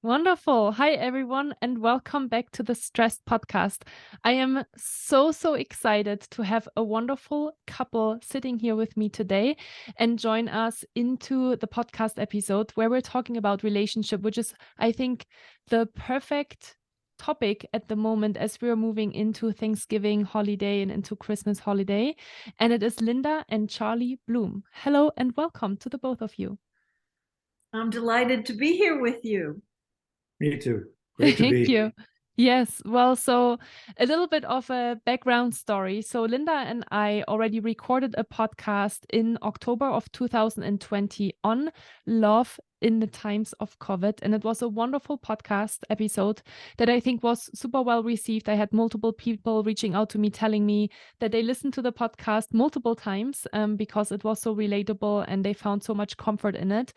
Wonderful. Hi, everyone, and welcome back to the Stressed Podcast. I am so excited to have a wonderful couple sitting here with me today and join us into the podcast episode where we're talking about relationship, which is, I think, the perfect topic at the moment as we're moving into Thanksgiving holiday and into Christmas holiday. And it is Linda and Charlie Bloom. Hello and welcome to the both of you. I'm delighted to be here with you. Me too. Great to Thank be. you. Yes, well, so a little bit of a background story. So Linda and I already recorded a podcast in October of 2020 on love in the times of COVID. And it was a wonderful podcast episode that I think was super well received. I had multiple people reaching out to me telling me that they listened to the podcast multiple times because it was so relatable and they found so much comfort in it,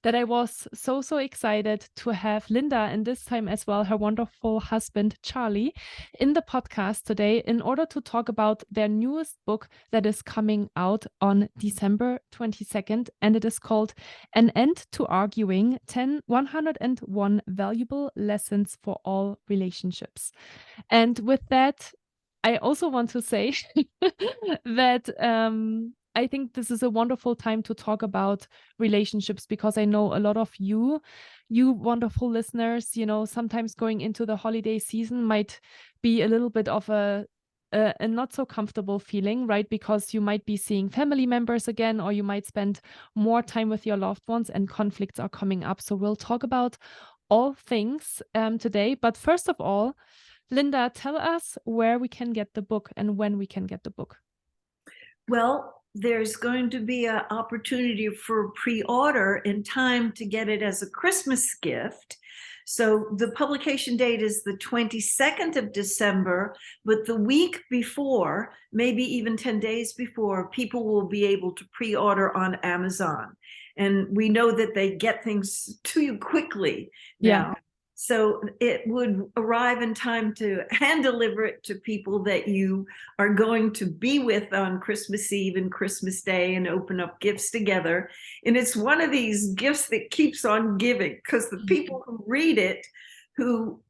that I was so excited to have Linda and this time as well her wonderful husband Charlie in the podcast today in order to talk about their newest book that is coming out on December 22nd, and it is called An End to Arguing: 101 Valuable Lessons for All Relationships. And with that, I also want to say that I think this is a wonderful time to talk about relationships because I know a lot of you wonderful listeners, sometimes going into the holiday season might be a little bit of a not so comfortable feeling, right? Because you might be seeing family members again, or you might spend more time with your loved ones and conflicts are coming up. So we'll talk about all things today. But first of all, Linda, tell us where we can get the book and when we can get the book. Well, there's going to be an opportunity for pre-order in time to get it as a Christmas gift. So the publication date is the 22nd of December, but the week before, maybe even 10 days before, people will be able to pre-order on Amazon. And we know that they get things to you quickly now. Yeah. So it would arrive in time to hand deliver it to people that you are going to be with on Christmas Eve and Christmas Day and open up gifts together. And it's one of these gifts that keeps on giving, because the people who read it, who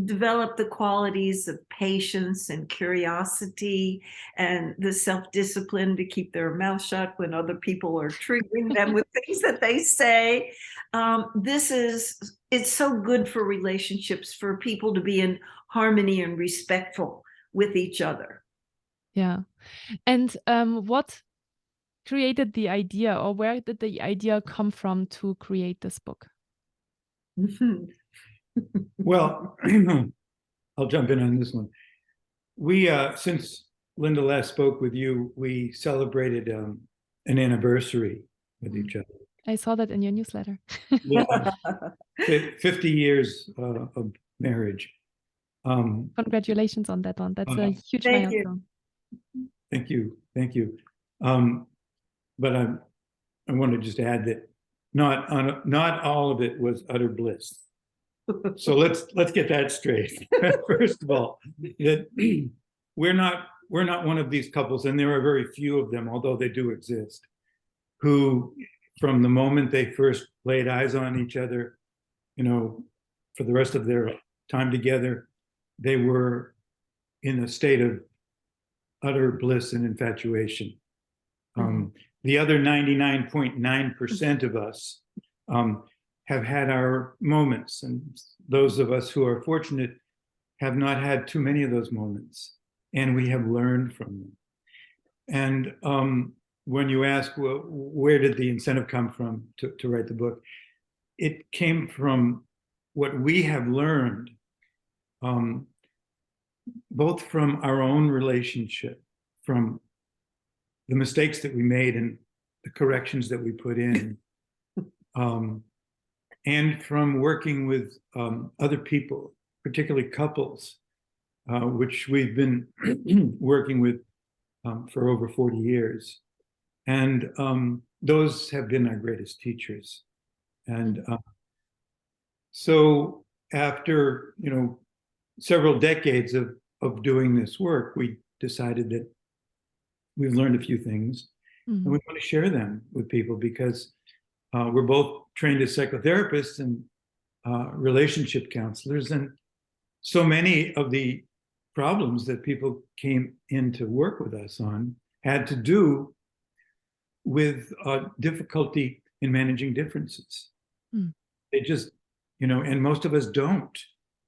develop the qualities of patience and curiosity and the self-discipline to keep their mouth shut when other people are triggering them with things that they say. It's so good for relationships, for people to be in harmony and respectful with each other. Yeah. And what created the idea, or where did the idea come from to create this book? Well, I'll jump in on this one. We, since Linda last spoke with you, we celebrated an anniversary with each other. I saw that in your newsletter. Yeah, 50 years of marriage. Congratulations on that one. That's a huge milestone. Thank you. But I want to just add that not all of it was utter bliss. So let's get that straight. First of all, that we're not one of these couples, and there are very few of them, although they do exist, who from the moment they first laid eyes on each other, for the rest of their time together, they were in a state of utter bliss and infatuation. The other 99.9% of us have had our moments, and those of us who are fortunate have not had too many of those moments, and we have learned from them. And when you ask, well, where did the incentive come from to write the book, it came from what we have learned, both from our own relationship, from the mistakes that we made and the corrections that we put in, and from working with other people, particularly couples, which we've been working with for over 40 years. And those have been our greatest teachers. And so after, several decades of doing this work, we decided that we've learned a few things, and we want to share them with people, because we're both trained as psychotherapists, and relationship counselors, and so many of the problems that people came in to work with us on had to do with difficulty in managing differences. They just, and most of us don't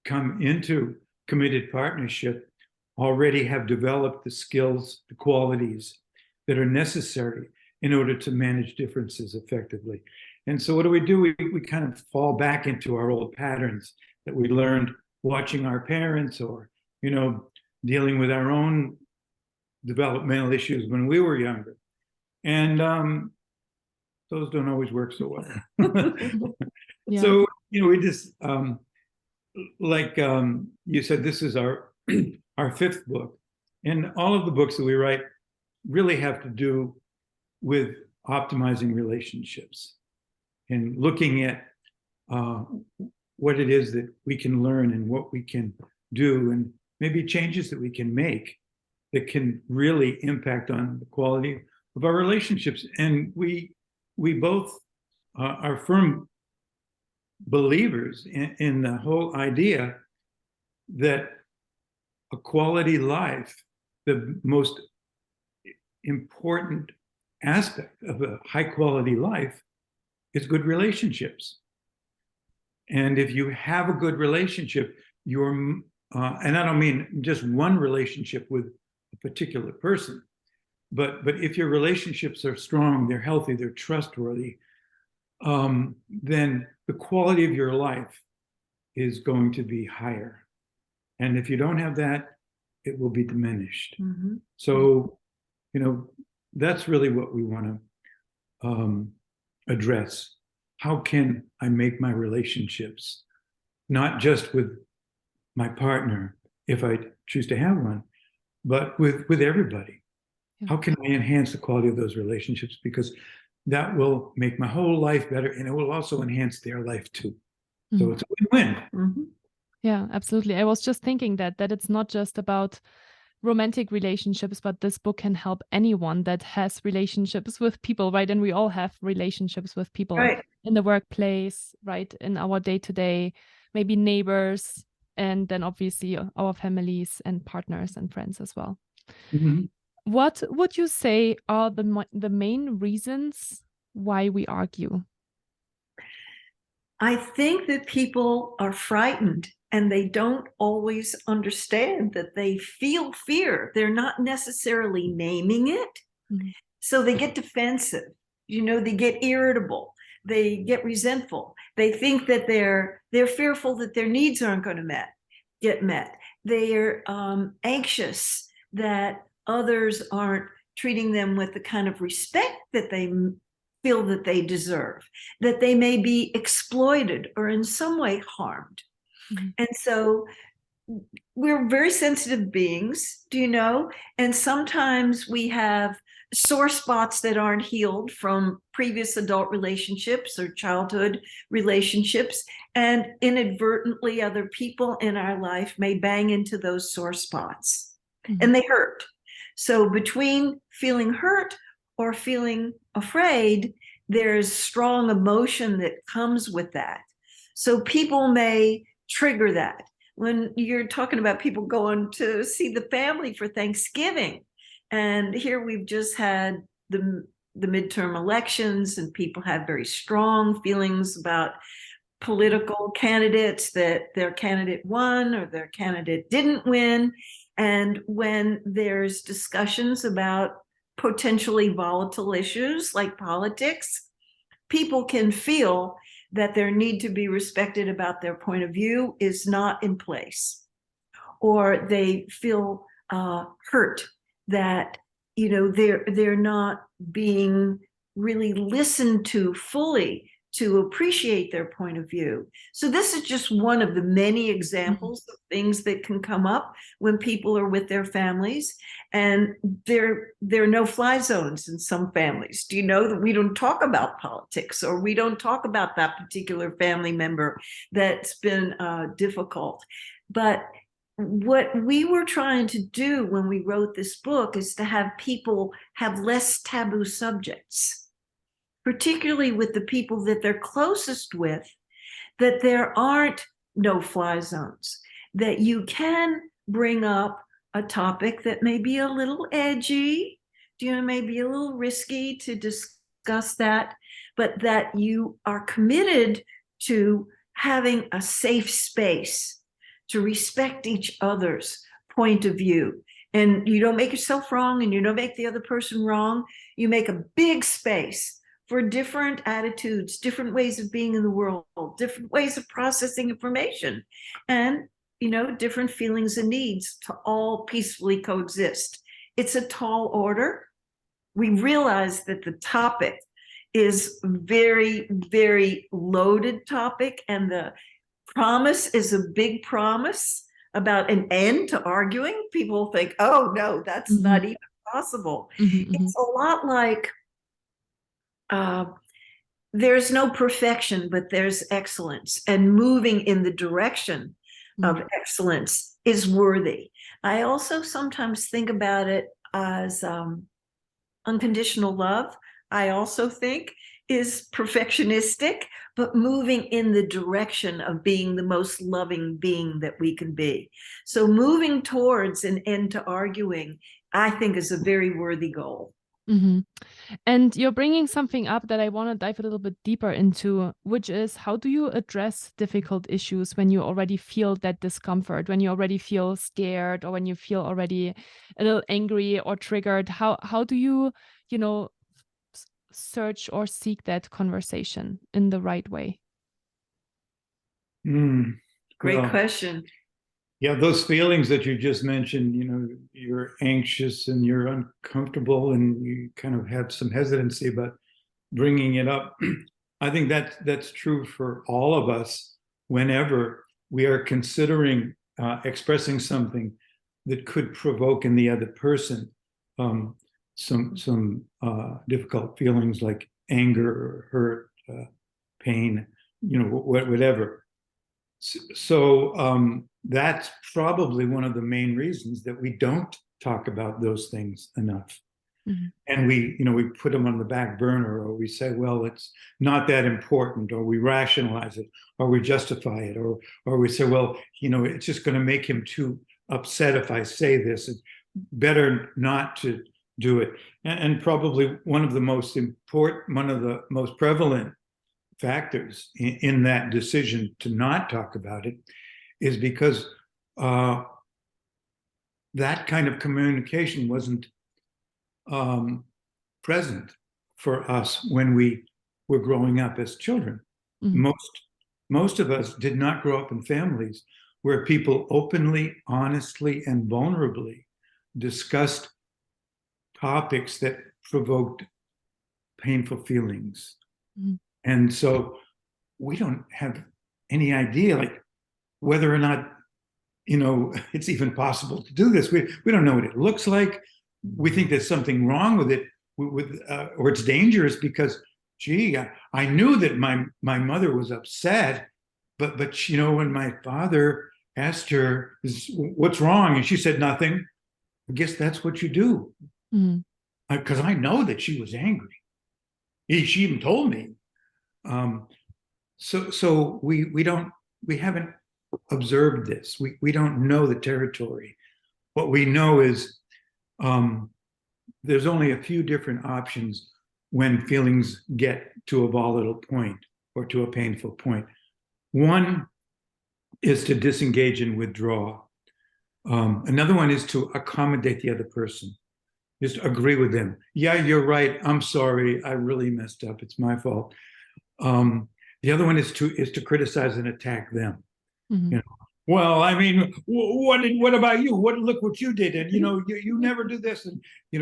come into committed partnership already have developed the skills, the qualities that are necessary in order to manage differences effectively. And so what do? We kind of fall back into our old patterns that we learned watching our parents, or, dealing with our own developmental issues when we were younger. And those don't always work so well. Yeah. So, we just, like you said, this is our our fifth book. And all of the books that we write really have to do with optimizing relationships and looking at what it is that we can learn and what we can do, and maybe changes that we can make that can really impact on the quality of our relationships. And we both are firm believers in the whole idea that a quality life, the most important aspect of a high quality life, is good relationships. And if you have a good relationship, and I don't mean just one relationship with a particular person, but if your relationships are strong, they're healthy, they're trustworthy, then the quality of your life is going to be higher. And if you don't have that, it will be diminished. Mm-hmm. So, that's really what we want to address. How can I make my relationships, not just with my partner, if I choose to have one, but with everybody? Yeah. How can I enhance the quality of those relationships? Because that will make my whole life better, and it will also enhance their life too. Mm-hmm. So it's a win-win. Mm-hmm. Yeah, absolutely. I was just thinking that it's not just about romantic relationships, but this book can help anyone that has relationships with people, right? And we all have relationships with people, right, in the workplace, right, in our day-to-day, maybe neighbors, and then obviously our families and partners and friends as well. Mm-hmm. What would you say are the main reasons why we argue? I think that people are frightened and they don't always understand that they feel fear. They're not necessarily naming it. Mm-hmm. So they get defensive, they get irritable, they get resentful. They think that they're fearful that their needs aren't going to get met. They're anxious that others aren't treating them with the kind of respect that they feel that they deserve, that they may be exploited or in some way harmed. Mm-hmm. And so we're very sensitive beings, and sometimes we have sore spots that aren't healed from previous adult relationships or childhood relationships, and inadvertently other people in our life may bang into those sore spots. Mm-hmm. And they hurt. So between feeling hurt or feeling afraid, there's strong emotion that comes with that. So people may trigger that. When you're talking about people going to see the family for Thanksgiving, and here we've just had the midterm elections, and people have very strong feelings about political candidates, that their candidate won or their candidate didn't win. And when there's discussions about potentially volatile issues like politics, people can feel that their need to be respected about their point of view is not in place, or they feel hurt that they're not being really listened to fully to appreciate their point of view. So this is just one of the many examples of things that can come up when people are with their families. And there are no-fly zones in some families. Do you know that we don't talk about politics, or we don't talk about that particular family member that's been difficult? But what we were trying to do when we wrote this book is to have people have less taboo subjects, particularly with the people that they're closest with, that there aren't no-fly zones, that you can bring up a topic that may be a little edgy, maybe a little risky to discuss that, but that you are committed to having a safe space to respect each other's point of view. And you don't make yourself wrong, and you don't make the other person wrong. You make a big space for different attitudes, different ways of being in the world, different ways of processing information, and different feelings and needs to all peacefully coexist. It's a tall order. We realize that the topic is very, very loaded topic, and the promise is a big promise about an end to arguing. People think, oh no, that's not even possible. It's a lot like there's no perfection, but there's excellence, and moving in the direction of excellence is worthy. I also sometimes think about it as unconditional love. I also think is perfectionistic, but moving in the direction of being the most loving being that we can be. So moving towards an end to arguing, I think, is a very worthy goal. And you're bringing something up that I want to dive a little bit deeper into, which is, how do you address difficult issues when you already feel that discomfort, when you already feel scared, or when you feel already a little angry or triggered? How do you, search or seek that conversation in the right way? Great question. Yeah, those feelings that you just mentioned, you're anxious and you're uncomfortable and you kind of have some hesitancy about bringing it up. I think that's true for all of us whenever we are considering expressing something that could provoke in the other person some difficult feelings like anger or hurt, pain, whatever. So that's probably one of the main reasons that we don't talk about those things enough. And we put them on the back burner, or we say, well, it's not that important, or we rationalize it, or we justify it, or we say, well, it's just going to make him too upset if I say this. It's better not to do it. And probably one of the most prevalent factors in that decision to not talk about it is because that kind of communication wasn't present for us when we were growing up as children. Most of us did not grow up in families where people openly, honestly, and vulnerably discussed topics that provoked painful feelings. And so we don't have any idea whether or not it's even possible to do this. We don't know what it looks like. We think there's something wrong with it, or it's dangerous because, gee, I knew that my mother was upset, but when my father asked her, what's wrong? And she said nothing. I guess that's what you do. Because I know that she was angry. She even told me. So we haven't observed this. We don't know the territory. What we know is there's only a few different options when feelings get to a volatile point or to a painful point. One is to disengage and withdraw. Another one is to accommodate the other person. Just agree with them. Yeah, you're right. I'm sorry. I really messed up. It's my fault. The other one is to criticize and attack them. Well, I mean, what about you? Look what you did, and you never do this, and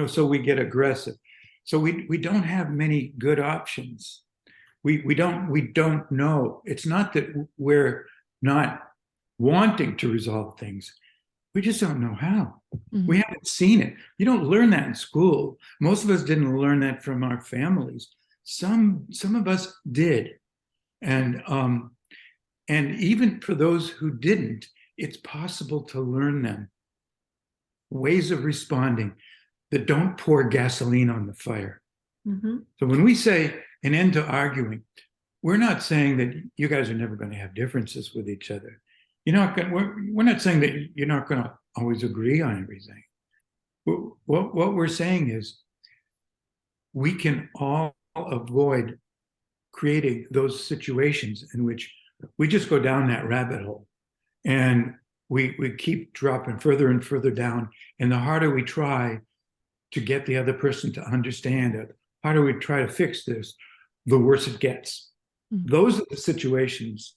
so we get aggressive. So we don't have many good options. We don't know. It's not that we're not wanting to resolve things. We just don't know how. We haven't seen it. You don't learn that in school. Most of us didn't learn that from our families. Some of us did. And even for those who didn't, it's possible to learn them. Ways of responding that don't pour gasoline on the fire. So when we say an end to arguing, we're not saying that you guys are never going to have differences with each other. We're not saying that you're not going to always agree on everything. What we're saying is we can all avoid creating those situations in which we just go down that rabbit hole and we keep dropping further and further down. And the harder we try to get the other person to understand it, the harder we try to fix this, the worse it gets. Mm-hmm. Those are the situations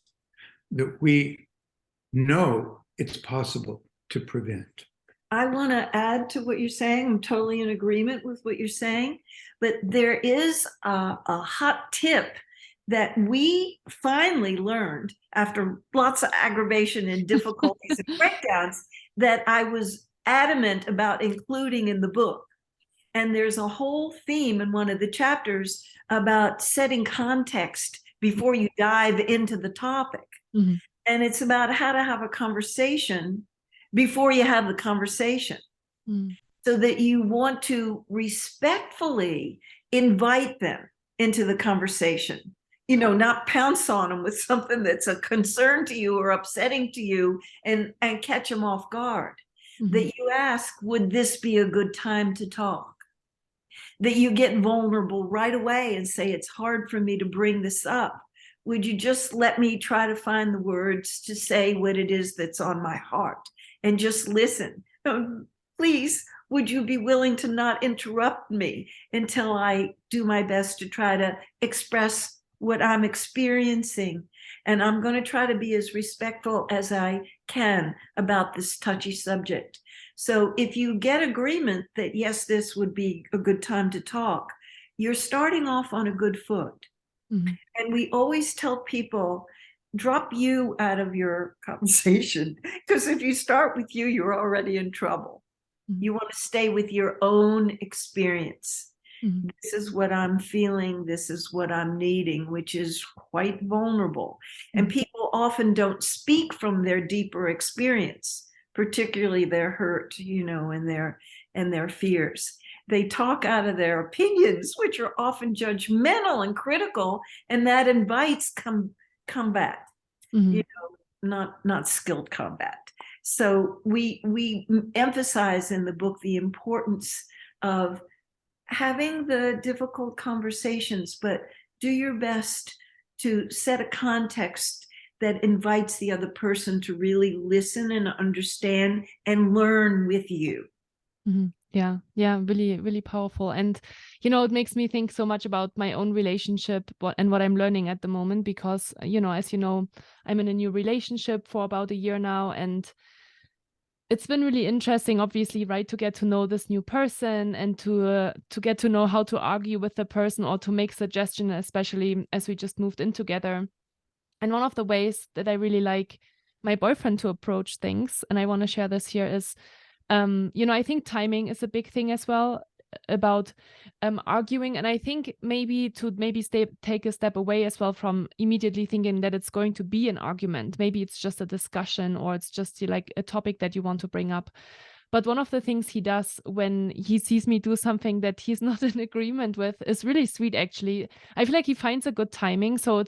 that we know it's possible to prevent. I want to add to what you're saying. I'm totally in agreement with what you're saying, but there is a hot tip that we finally learned after lots of aggravation and difficulties and breakdowns that I was adamant about including in the book. And there's a whole theme in one of the chapters about setting context before you dive into the topic. Mm-hmm. And it's about how to have a conversation before you have the conversation, so that you want to respectfully invite them into the conversation, not pounce on them with something that's a concern to you or upsetting to you and catch them off guard. Mm-hmm. That you ask, would this be a good time to talk? That you get vulnerable right away and say, it's hard for me to bring this up. Would you just let me try to find the words to say what it is that's on my heart? And just listen. Please, would you be willing to not interrupt me until I do my best to try to express what I'm experiencing? And I'm going to try to be as respectful as I can about this touchy subject. So if you get agreement that, yes, this would be a good time to talk, you're starting off on a good foot. Mm-hmm. And we always tell people, drop you out of your conversation, because if you start with you, you're already in trouble. Mm-hmm. You want to stay with your own experience. Mm-hmm. This is what I'm feeling. This is what I'm needing, which is quite vulnerable. Mm-hmm. And people often don't speak from their deeper experience, particularly their hurt, and their fears. They talk out of their opinions, which are often judgmental and critical, and that invites combat, mm-hmm. Not skilled combat. So we emphasize in the book the importance of having the difficult conversations, but do your best to set a context that invites the other person to really listen and understand and learn with you. Mm-hmm. Yeah, really, really powerful. And, it makes me think so much about my own relationship and what I'm learning at the moment, because, as you know, I'm in a new relationship for about a year now. And it's been really interesting, obviously, right, to get to know this new person and to get to know how to argue with the person or to make suggestions, especially as we just moved in together. And one of the ways that I really like my boyfriend to approach things, and I want to share this here, is I think timing is a big thing as well about arguing. And I think maybe take a step away as well from immediately thinking that it's going to be an argument. Maybe it's just a discussion, or it's just like a topic that you want to bring up. But one of the things he does when he sees me do something that he's not in agreement with is really sweet, actually. I feel like he finds a good timing. So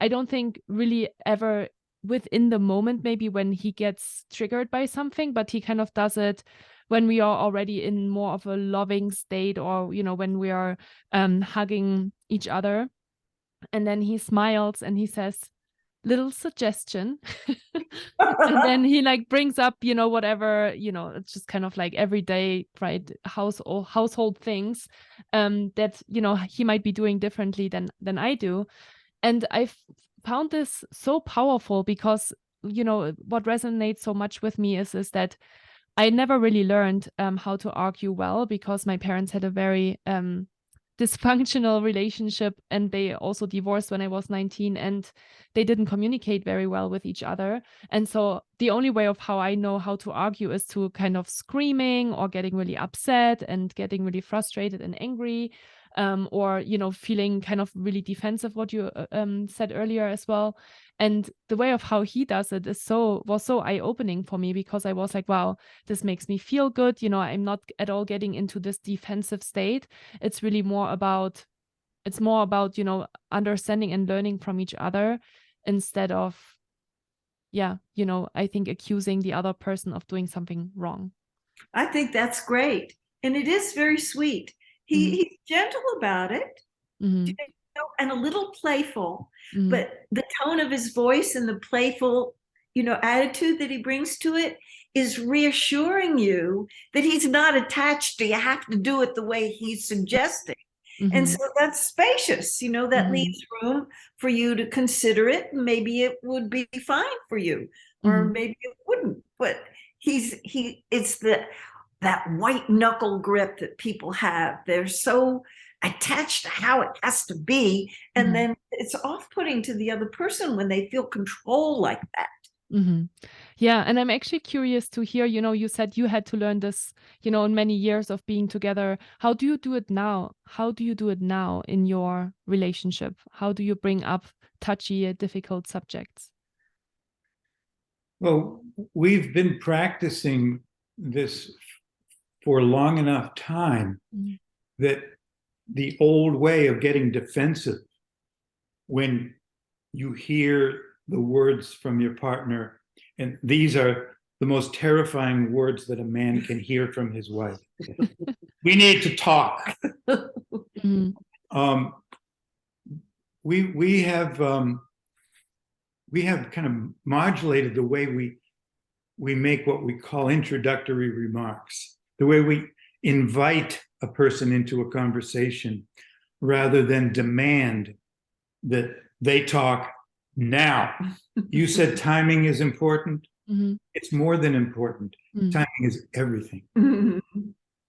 I don't think really ever within the moment, maybe when he gets triggered by something, but he kind of does it when we are already in more of a loving state, or, when we are hugging each other. And then he smiles and he says, little suggestion. And then he brings up, whatever, it's just kind of like everyday, right, household things that, he might be doing differently than I do. And I've found this so powerful because, what resonates so much with me is that I never really learned how to argue well, because my parents had a very dysfunctional relationship, and they also divorced when I was 19, and they didn't communicate very well with each other. And so the only way of how I know how to argue is to kind of screaming or getting really upset and getting really frustrated and angry. Or, feeling kind of really defensive, what you said earlier as well. And the way of how he does it was so eye-opening for me, because I was like, wow, this makes me feel good. I'm not at all getting into this defensive state. It's really more about it's more about, you know, understanding and learning from each other instead of, yeah, you know, I think accusing the other person of doing something wrong. I think that's great. And it is very sweet. He's gentle about it, you know, and a little playful, but the tone of his voice and the playful, you know, attitude that he brings to it is reassuring you that he's not attached to you have to do it the way he's suggesting. And so that's spacious, you know, that leaves room for you to consider it. Maybe it would be fine for you, or maybe it wouldn't. But it's that white knuckle grip that people have. They're so attached to how it has to be. And then it's off-putting to the other person when they feel control like that. Yeah, and I'm actually curious to hear, you know, you said you had to learn this, you know, in many years of being together. How do you do it now? How do you do it now in your relationship? How do you bring up touchy, difficult subjects? Well, we've been practicing this for long enough time that the old way of getting defensive when you hear the words from your partner, and these are the most terrifying words that a man can hear from his wife. We need to talk. We have kind of modulated the way we make what we call introductory remarks, the way we invite a person into a conversation rather than demand that they talk now. You said timing is important. It's more than important. Timing is everything.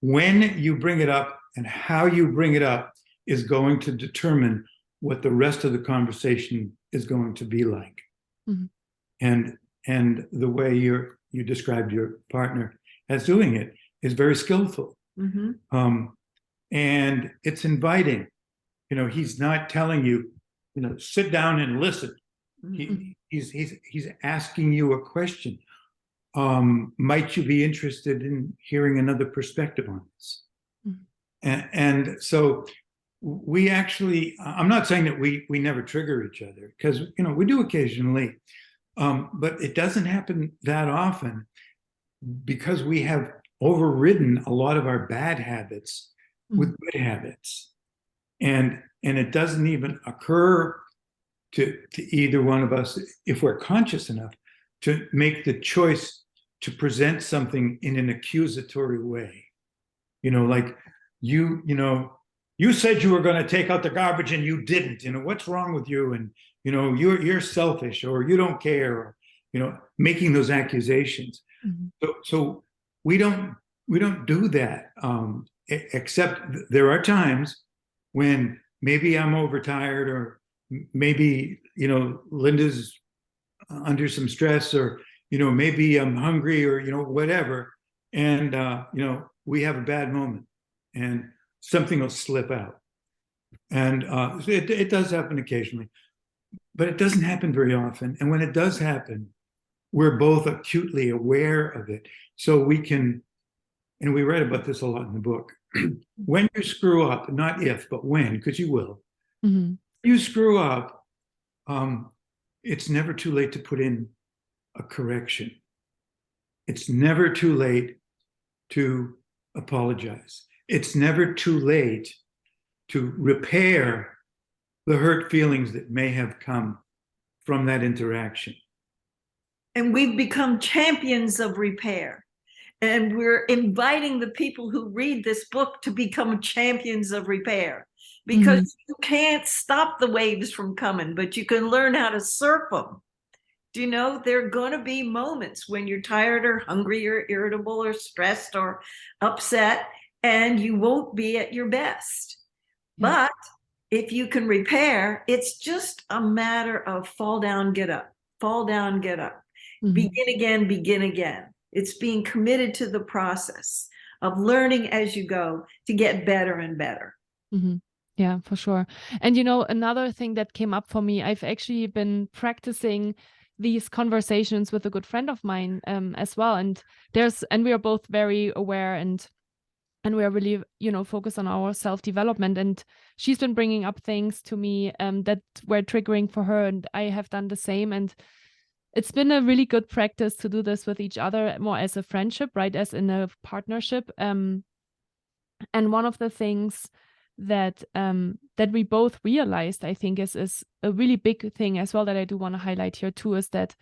When you bring it up and how you bring it up is going to determine what the rest of the conversation is going to be like. And the way you described your partner as doing it is very skillful. And it's inviting. You know, he's not telling you, you know, sit down and listen. He's asking you a question. Might you be interested in hearing another perspective on this? And so we actually, I'm not saying that we never trigger each other, because, you know, we do occasionally, but it doesn't happen that often because we have overridden a lot of our bad habits with good habits. And it doesn't even occur to either one of us, if we're conscious enough, to make the choice to present something in an accusatory way. You know, like, you said you were going to take out the garbage and you didn't. You know, what's wrong with you? And, you know, you're selfish, or you don't care, or, you know, making those accusations. So we don't do that, except there are times when maybe I'm overtired, or maybe, you know, Linda's under some stress, or, you know, maybe I'm hungry, or, you know, whatever. And, you know, we have a bad moment and something will slip out. And it does happen occasionally, but it doesn't happen very often. And when it does happen, we're both acutely aware of it. So we can, and we read about this a lot in the book, when you screw up, not if, but when, because you will, you screw up, it's never too late to put in a correction. It's never too late to apologize. It's never too late to repair the hurt feelings that may have come from that interaction. And we've become champions of repair. And we're inviting the people who read this book to become champions of repair, because you can't stop the waves from coming, but you can learn how to surf them. Do you know, there are going to be moments when you're tired or hungry or irritable or stressed or upset, and you won't be at your best. But if you can repair, it's just a matter of fall down, get up, fall down, get up, begin again, begin again. It's being committed to the process of learning as you go to get better and better. Yeah, for sure. And, you know, another thing that came up for me, I've actually been practicing these conversations with a good friend of mine as well. And we are both very aware and and we are really, focused on our self-development. And she's been bringing up things to me that were triggering for her, and I have done the same. And it's been a really good practice to do this with each other, more as a friendship, right, as in a partnership. And one of the things that we both realized, I think, is a really big thing as well, that I do want to highlight here too, is that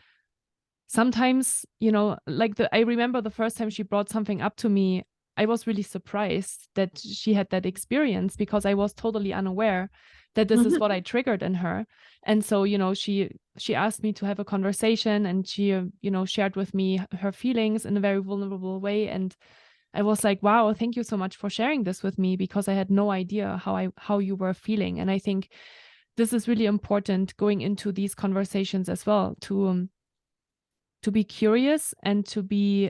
sometimes, I remember the first time she brought something up to me, I was really surprised that she had that experience, because I was totally unaware that this is what I triggered in her. And so, she asked me to have a conversation, and she, shared with me her feelings in a very vulnerable way. And I was like, wow, thank you so much for sharing this with me, because I had no idea how you were feeling. And I think this is really important going into these conversations as well, to be curious and to be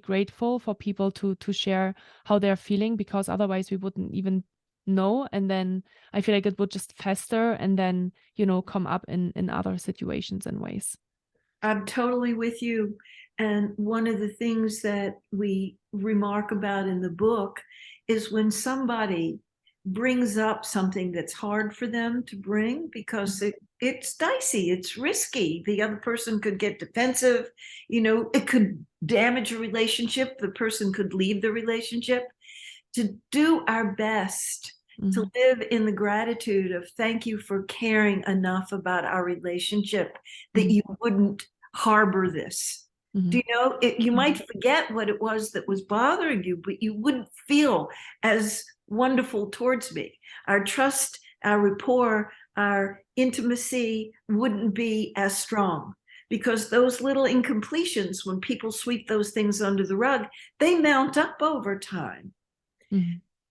grateful for people to share how they're feeling, because otherwise we wouldn't even know. And then I feel like it would just fester and then, come up in other situations and ways. I'm totally with you. And one of the things that we remark about in the book is when somebody brings up something that's hard for them to bring, because it's dicey, it's risky. The other person could get defensive, it could damage a relationship. The person could leave the relationship. To do our best to live in the gratitude of thank you for caring enough about our relationship that you wouldn't harbor this. Do you know, you might forget what it was that was bothering you, but you wouldn't feel as wonderful towards me. Our trust, our rapport, our intimacy wouldn't be as strong, because those little incompletions, when people sweep those things under the rug, they mount up over time.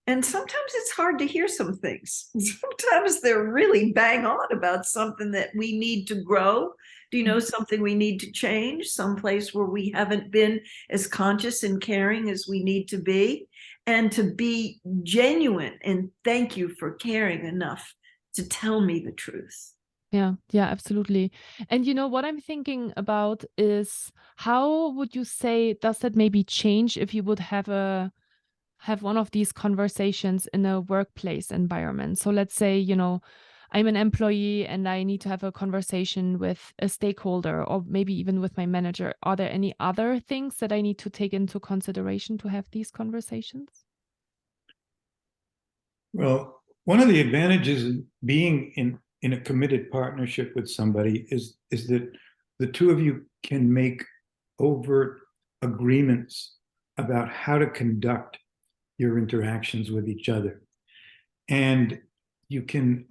And sometimes it's hard to hear some things. Sometimes they're really bang on about something that we need to grow. Do you know, something we need to change, someplace where we haven't been as conscious and caring as we need to be, and to be genuine and thank you for caring enough to tell me the truth. Yeah, absolutely. And what I'm thinking about is, how would you say, does that maybe change if you would have one of these conversations in a workplace environment? So let's say, I'm an employee and I need to have a conversation with a stakeholder, or maybe even with my manager. Are there any other things that I need to take into consideration to have these conversations? Well, one of the advantages of being in a committed partnership with somebody is that the two of you can make overt agreements about how to conduct your interactions with each other. And you can,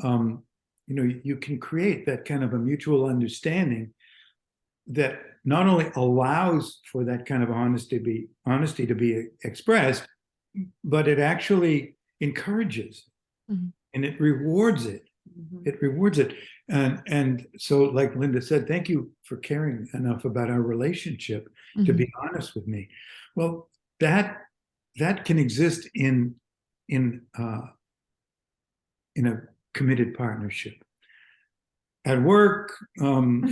you can create that kind of a mutual understanding that not only allows for that kind of honesty to be expressed, but it actually encourages and it rewards it. It rewards it. And so, like Linda said, thank you for caring enough about our relationship to be honest with me. Well, that can exist in a committed partnership. At work, not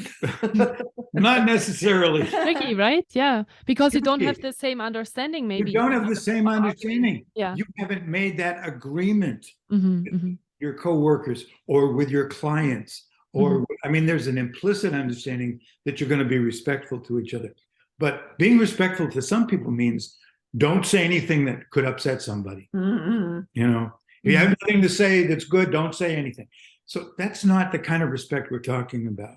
necessarily. Tricky, right? Yeah, because you don't have the same understanding. Maybe you don't have the same understanding. Yeah, you haven't made that agreement with your coworkers or with your clients, or I mean, there's an implicit understanding that you're going to be respectful to each other. But being respectful to some people means don't say anything that could upset somebody. If you have nothing to say that's good, don't say anything. So that's not the kind of respect we're talking about.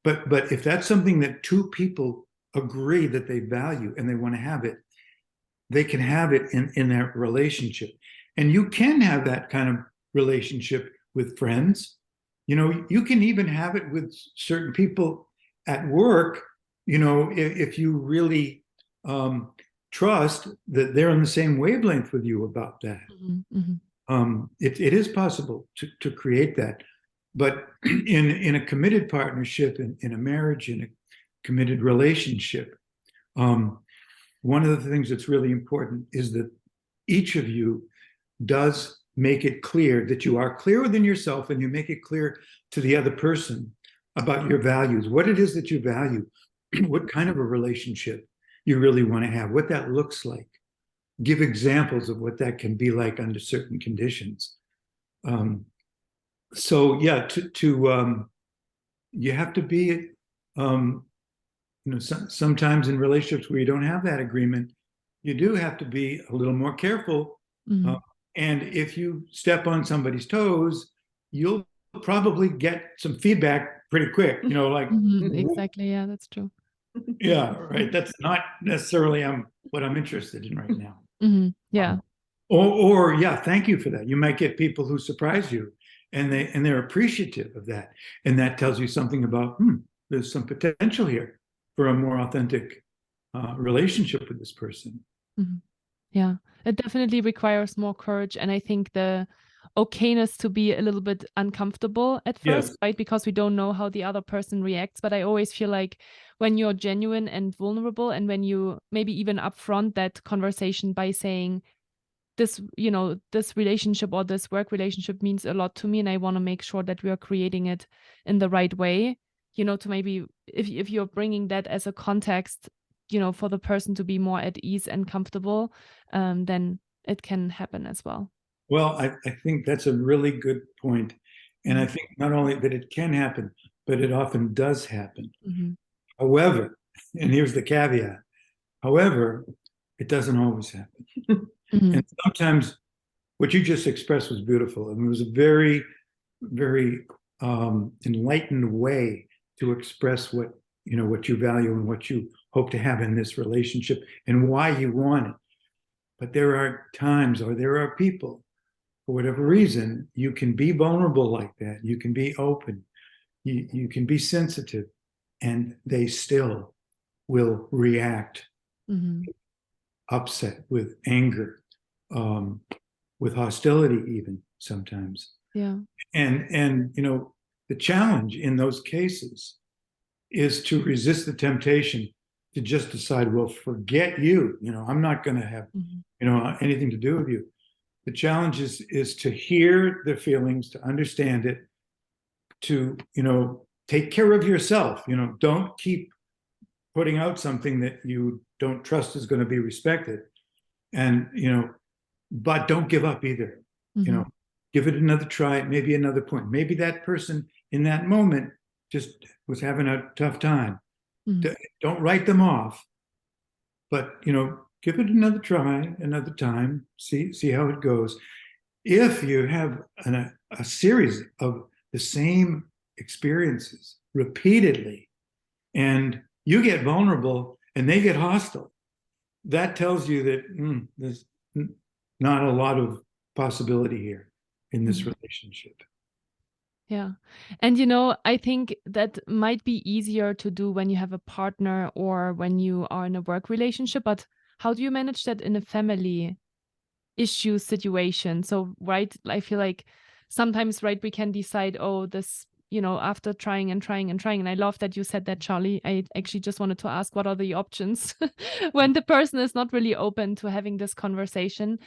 But if that's something that two people agree that they value and they want to have it, they can have it in that relationship. And you can have that kind of relationship with friends. You can even have it with certain people at work, if you really trust that they're on the same wavelength with you about that. It is possible to create that. But in a committed partnership, in a marriage, in a committed relationship, one of the things that's really important is that each of you does make it clear that you are clear within yourself, and you make it clear to the other person about your values, what it is that you value, what kind of a relationship you really want to have, what that looks like. give examples of what that can be like under certain conditions. So yeah, you have to be, sometimes in relationships where you don't have that agreement, you do have to be a little more careful. Mhm. And if you step on somebody's toes, you'll probably get some feedback pretty quick, like, Mhm. Exactly. Yeah, that's true. yeah, right. That's not necessarily what I'm interested in right now. Yeah. Or yeah, thank you for that. You might get people who surprise you, and they're appreciative of that, and that tells you something about there's some potential here for a more authentic relationship with this person. Yeah, it definitely requires more courage. And I think the okayness to be a little bit uncomfortable at first, Yes. right? Because we don't know how the other person reacts. But I always feel like when you're genuine and vulnerable, and when you maybe even upfront that conversation by saying, this, this relationship or this work relationship means a lot to me, and I want to make sure that we are creating it in the right way, to maybe, if you're bringing that as a context, for the person to be more at ease and comfortable, then it can happen as well. Well, I think that's a really good point. And I think not only that it can happen, but it often does happen. However, and here's the caveat, however, it doesn't always happen. And sometimes what you just expressed was beautiful. And it was a very, very enlightened way to express what you value and what you hope to have in this relationship and why you want it. But there are times, or there are people, for whatever reason, you can be vulnerable like that. You can be open. You can be sensitive, and they still will react upset, with anger, with hostility, even sometimes. Yeah. And the challenge in those cases is to resist the temptation to just decide, well, forget you. I'm not going to have anything to do with you. The challenge is to hear the feelings, to understand it, to take care of yourself. Don't keep putting out something that you don't trust is going to be respected, and but don't give up either. Give it another try, maybe another point. Maybe that person in that moment just was having a tough time. Don't write them off, but give it another try, another time. See how it goes. If you have a series of the same experiences repeatedly, and you get vulnerable and they get hostile, that tells you that there's not a lot of possibility here in this relationship. Yeah. And, I think that might be easier to do when you have a partner or when you are in a work relationship. But how do you manage that in a family issue situation? So, right, I feel like sometimes, right, we can decide, oh, this, after trying and trying and trying. And I love that you said that, Charlie. I actually just wanted to ask, what are the options when the person is not really open to having this conversation?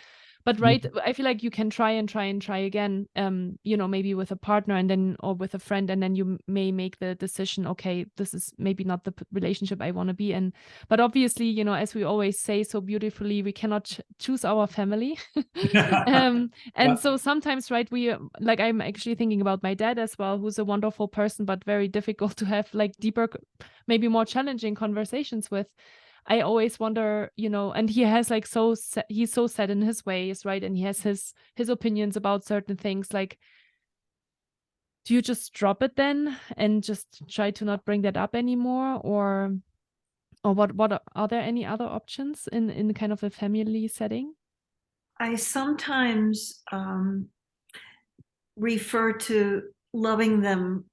But right, I feel like you can try and try and try again, maybe with a partner or with a friend, and then you may make the decision, okay, this is maybe not the relationship I want to be in. But obviously, as we always say so beautifully, we cannot choose our family. And so sometimes, right, I'm actually thinking about my dad as well, who's a wonderful person, but very difficult to have like deeper, maybe more challenging conversations with. I always wonder, and he has like he's so set in his ways, right? And he has his opinions about certain things. Like, do you just drop it then and just try to not bring that up anymore, or what are there any other options in kind of a family setting? I sometimes refer to loving them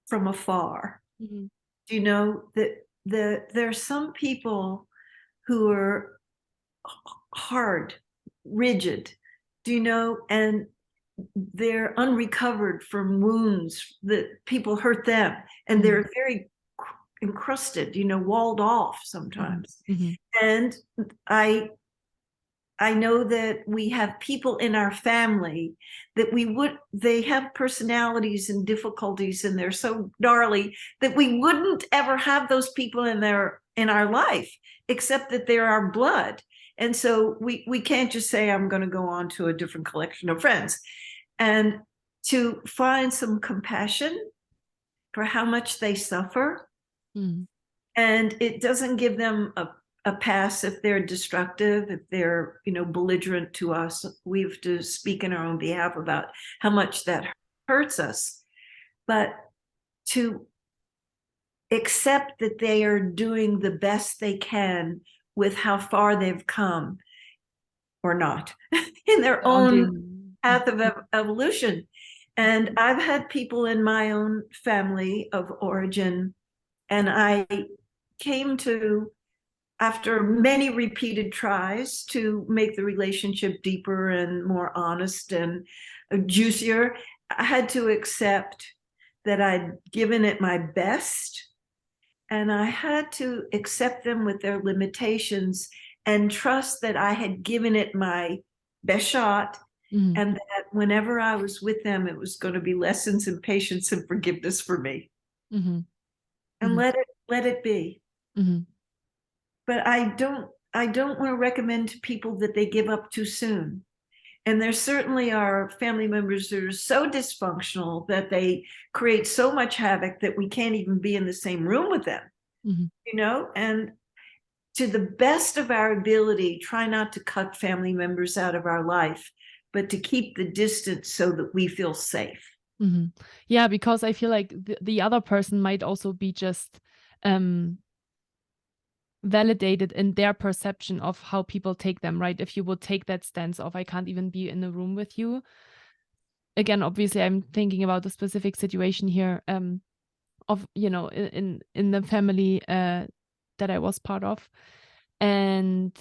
from afar. Do you know that there are some people who are hard, rigid, and they're unrecovered from wounds that people hurt them, and they're very encrusted, walled off sometimes. And I know that we have people in our family that they have personalities and difficulties, and they're so gnarly that we wouldn't ever have those people in our life, except that they're our blood. And so we can't just say, I'm going to go on to a different collection of friends. And to find some compassion for how much they suffer. Mm. And it doesn't give them a pass if they're destructive, if they're, belligerent to us. We have to speak in our own behalf about how much that hurts us. But to accept that they are doing the best they can with how far they've come or not in their own path of evolution. And I've had people in my own family of origin, and I came to, after many repeated tries to make the relationship deeper and more honest and juicier, I had to accept that I'd given it my best. And I had to accept them with their limitations and trust that I had given it my best shot. Mm. And that whenever I was with them, it was going to be lessons in patience and forgiveness for me. Mm-hmm. And Mm-hmm. let it be. Mm-hmm. But I don't want to recommend to people that they give up too soon. And there certainly are family members that are so dysfunctional that they create so much havoc that we can't even be in the same room with them, and to the best of our ability, try not to cut family members out of our life, but to keep the distance so that we feel safe. Mm-hmm. Yeah, because I feel like the other person might also be just validated in their perception of how people take them, right? If you would take that stance of, I can't even be in a room with you. Again, obviously, I'm thinking about the specific situation here of, in the family that I was part of. And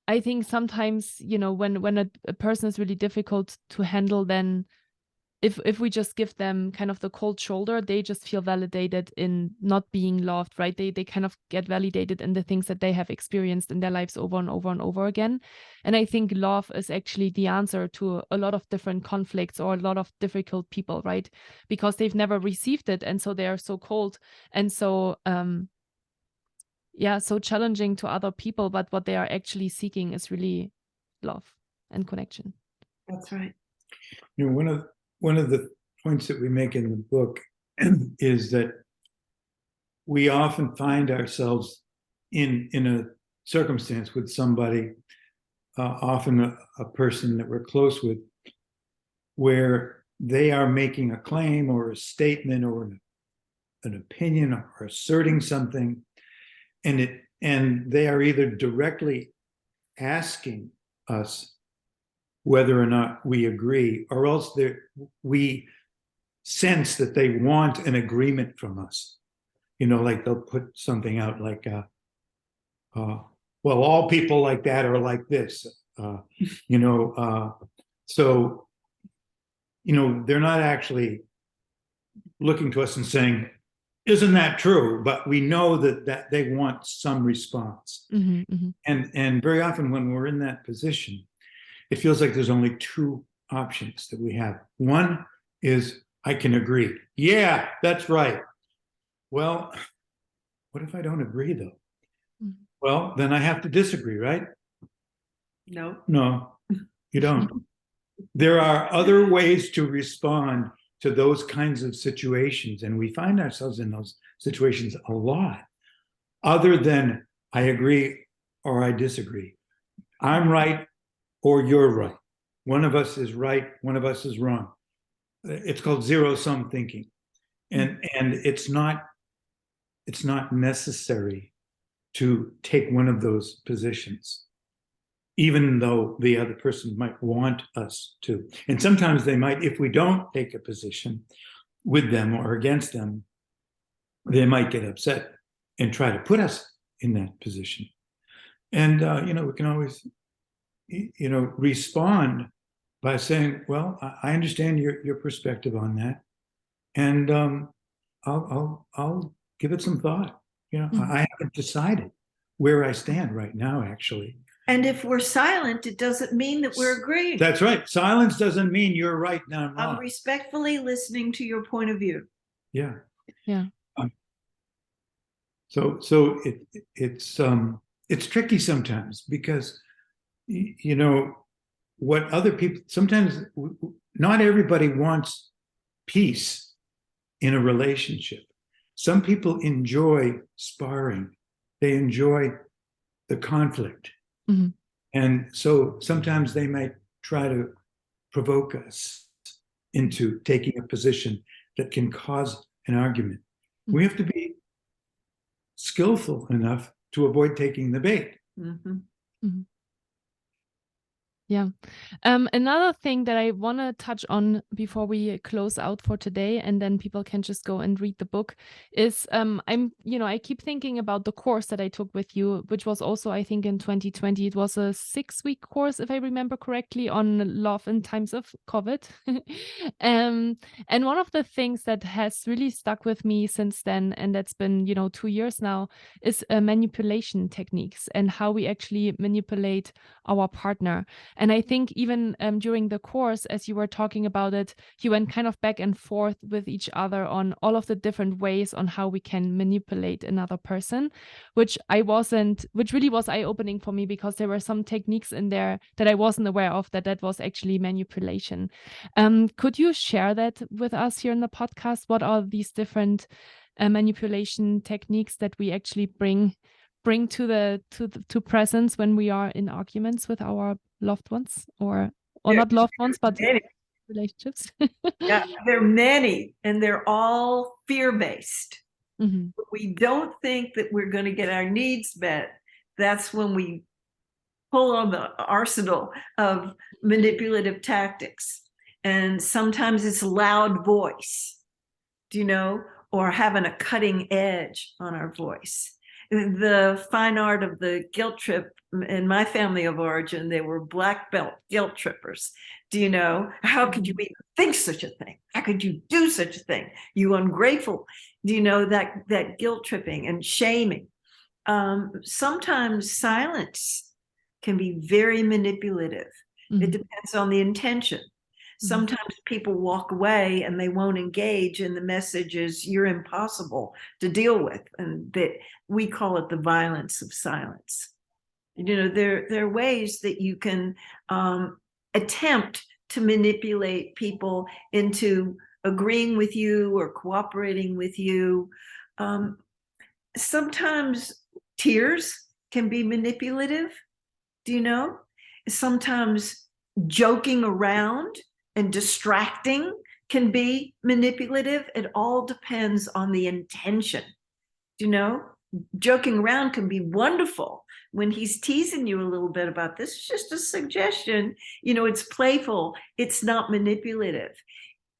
I think sometimes, when a person is really difficult to handle, then if we just give them kind of the cold shoulder, they just feel validated in not being loved, right? They kind of get validated in the things that they have experienced in their lives over and over and over again. And I think love is actually the answer to a lot of different conflicts or a lot of difficult people, right? Because they've never received it. And so they are so cold and so, so challenging to other people. But what they are actually seeking is really love and connection. That's right. One of the points that we make in the book is that we often find ourselves in a circumstance with somebody, often a person that we're close with, where they are making a claim or a statement or an opinion or asserting something, and they are either directly asking us whether or not we agree, or else we sense that they want an agreement from us. Like they'll put something out like, well, all people like that are like this, so, they're not actually looking to us and saying, isn't that true? But we know that they want some response. Mm-hmm, mm-hmm. And very often when we're in that position, it feels like there's only two options that we have. One is, I can agree. Yeah, that's right. Well, what if I don't agree, though? Mm-hmm. Well, then I have to disagree, right? No, you don't. There are other ways to respond to those kinds of situations, and we find ourselves in those situations a lot, other than I agree or I disagree. I'm right or you're right. One of us is right, one of us is wrong. It's called zero-sum thinking. And it's not necessary to take one of those positions, even though the other person might want us to. And sometimes they might, if we don't take a position with them or against them, they might get upset and try to put us in that position. And, we can always, respond by saying, well, I understand your perspective on that. And I'll give it some thought. Mm-hmm. I haven't decided where I stand right now, actually. And if we're silent, it doesn't mean that we're agreeing. That's right. Silence doesn't mean you're right now. I'm wrong. I'm respectfully listening to your point of view. Yeah. So it's it's tricky sometimes because, you know, what other people, sometimes not everybody wants peace in a relationship. Some people enjoy sparring. They enjoy the conflict. Mm-hmm. And so sometimes they might try to provoke us into taking a position that can cause an argument. Mm-hmm. We have to be skillful enough to avoid taking the bait. Mm-hmm. Mm-hmm. Yeah. Another thing that I want to touch on before we close out for today, and then people can just go and read the book, is I keep thinking about the course that I took with you, which was also, I think, in 2020. It was a 6-week course, if I remember correctly, on love in times of COVID. And one of the things that has really stuck with me since then, and that's been, 2 years now, is manipulation techniques and how we actually manipulate our partner. And I think even during the course, as you were talking about it, you went kind of back and forth with each other on all of the different ways on how we can manipulate another person, which really was eye-opening for me, because there were some techniques in there that I wasn't aware of that was actually manipulation. Could you share that with us here in the podcast? What are these different manipulation techniques that we actually bring to presence when we are in arguments with our loved ones, or not loved ones, but relationships? Yeah, there are many, and they're all fear-based. Mm-hmm. We don't think that we're going to get our needs met. That's when we pull on the arsenal of manipulative tactics. And sometimes it's loud voice, or having a cutting edge on our voice. The fine art of the guilt trip, in my family of origin, they were black belt guilt trippers. How could you even think such a thing? How could you do such a thing? You ungrateful. That guilt tripping and shaming. Sometimes silence can be very manipulative. Mm-hmm. It depends on the intention. Sometimes people walk away and they won't engage, and the message is you're impossible to deal with, and that we call it the violence of silence. There are ways that you can attempt to manipulate people into agreeing with you or cooperating with you. Sometimes tears can be manipulative. Sometimes joking around and distracting can be manipulative. It all depends on the intention. Joking around can be wonderful when he's teasing you a little bit about this. It's just a suggestion. It's playful. It's not manipulative.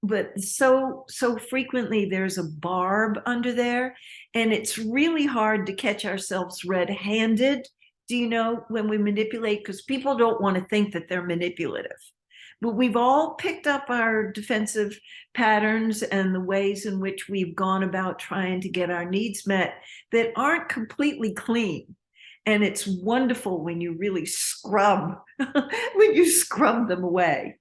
But so frequently there's a barb under there, and it's really hard to catch ourselves red-handed, when we manipulate, because people don't want to think that they're manipulative. But we've all picked up our defensive patterns and the ways in which we've gone about trying to get our needs met that aren't completely clean. And it's wonderful when you really scrub them away.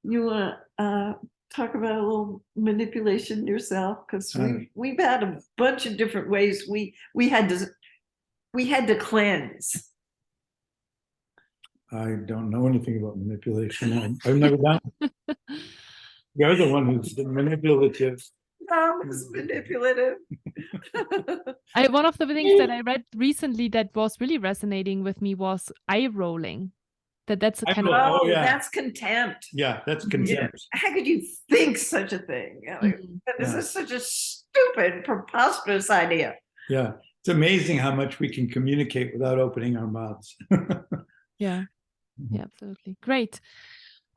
You want to talk about a little manipulation yourself? Because we've had a bunch of different ways we had to cleanse. I don't know anything about manipulation. I've never done it. You're the one who's been manipulative. I was manipulative. One of the things that I read recently that was really resonating with me was eye rolling. That's a kind of that's contempt. Yeah, that's contempt. How could you think such a thing? This is such a stupid, preposterous idea. Yeah, it's amazing how much we can communicate without opening our mouths. Yeah, absolutely. Great.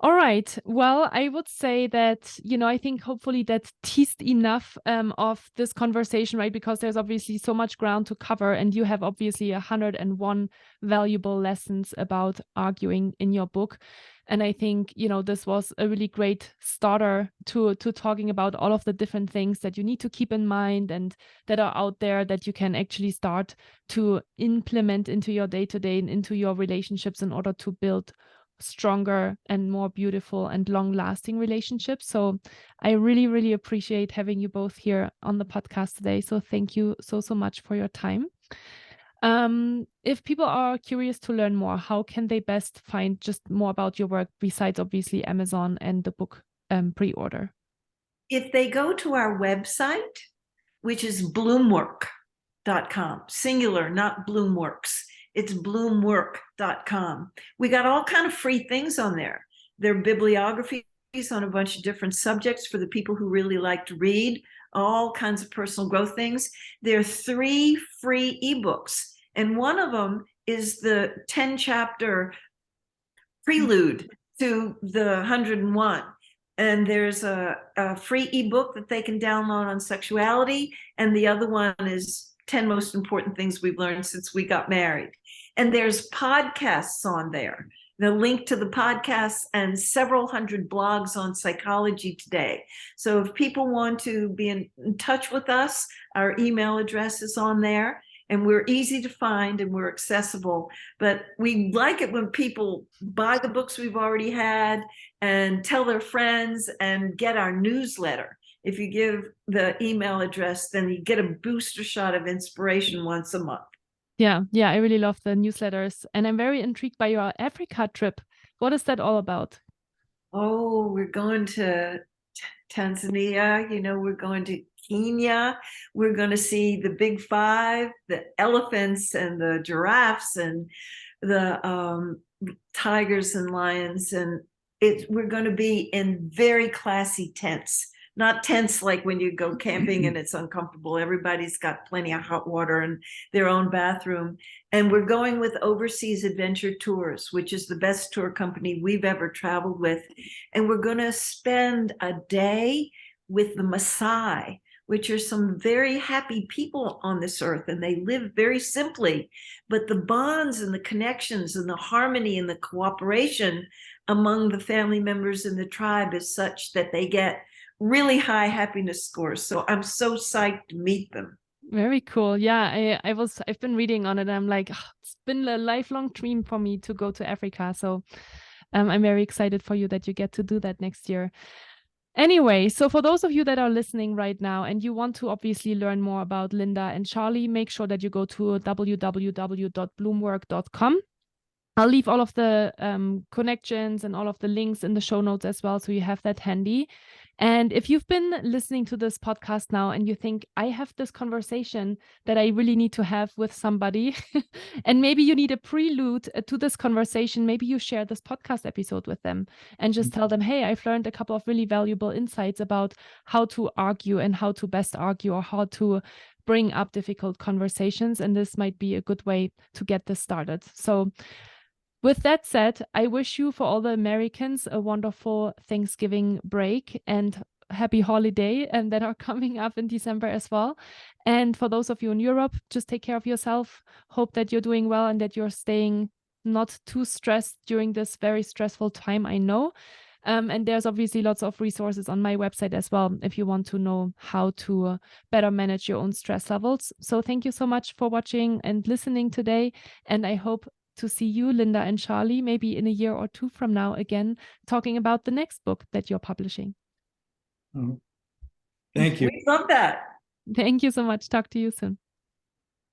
All right. Well, I would say that, I think hopefully that teased enough of this conversation, right? Because there's obviously so much ground to cover, and you have obviously 101 valuable lessons about arguing in your book. And I think, this was a really great starter to talking about all of the different things that you need to keep in mind and that are out there that you can actually start to implement into your day-to-day and into your relationships in order to build stronger and more beautiful and long-lasting relationships. So I really, really appreciate having you both here on the podcast today. So thank you so much for your time. If people are curious to learn more, how can they best find just more about your work besides obviously Amazon and the book pre-order? If they go to our website, which is bloomwork.com, singular, not Bloomworks. It's bloomwork.com. We got all kind of free things on there. There are bibliographies on a bunch of different subjects for the people who really like to read, all kinds of personal growth things. There are 3 free ebooks, and one of them is the 10-chapter prelude to the 101. And there's a free ebook that they can download on sexuality. And the other one is 10 most important things we've learned since we got married. And there's podcasts on there. The link to the podcasts and several hundred blogs on Psychology Today. So if people want to be in touch with us, our email address is on there. And we're easy to find and we're accessible. But we like it when people buy the books we've already had and tell their friends and get our newsletter. If you give the email address, then you get a booster shot of inspiration once a month. Yeah, I really love the newsletters. And I'm very intrigued by your Africa trip. What is that all about? Oh, we're going to Tanzania, we're going to Kenya. We're going to see the big 5, the elephants and the giraffes and the tigers and lions. And we're going to be in very classy tents. Not tents like when you go camping and it's uncomfortable. Everybody's got plenty of hot water and their own bathroom. And we're going with Overseas Adventure Tours, which is the best tour company we've ever traveled with. And we're going to spend a day with the Maasai, which are some very happy people on this earth. And they live very simply. But the bonds and the connections and the harmony and the cooperation among the family members in the tribe is such that they get really high happiness scores. So I'm so psyched to meet them. Very cool. Yeah, I've been reading on it. And I'm like, oh, it's been a lifelong dream for me to go to Africa. So I'm very excited for you that you get to do that next year. Anyway, so for those of you that are listening right now and you want to obviously learn more about Linda and Charlie, make sure that you go to www.bloomwork.com. I'll leave all of the connections and all of the links in the show notes as well, so you have that handy. And if you've been listening to this podcast now and you think, I have this conversation that I really need to have with somebody, and maybe you need a prelude to this conversation, maybe you share this podcast episode with them and just tell them, hey, I've learned a couple of really valuable insights about how to argue and how to best argue, or how to bring up difficult conversations. And this might be a good way to get this started. So with that said, I wish you, for all the Americans, a wonderful Thanksgiving break and happy holiday and that are coming up in December as well. And for those of you in Europe, just take care of yourself. Hope that you're doing well and that you're staying not too stressed during this very stressful time, I know. And there's obviously lots of resources on my website as well if you want to know how to better manage your own stress levels. So thank you so much for watching and listening today. And I hope to see you, Linda and Charlie, maybe in a year or 2 from now again, talking about the next book that you're publishing. Thank you. We love that. Thank you so much. Talk to you soon.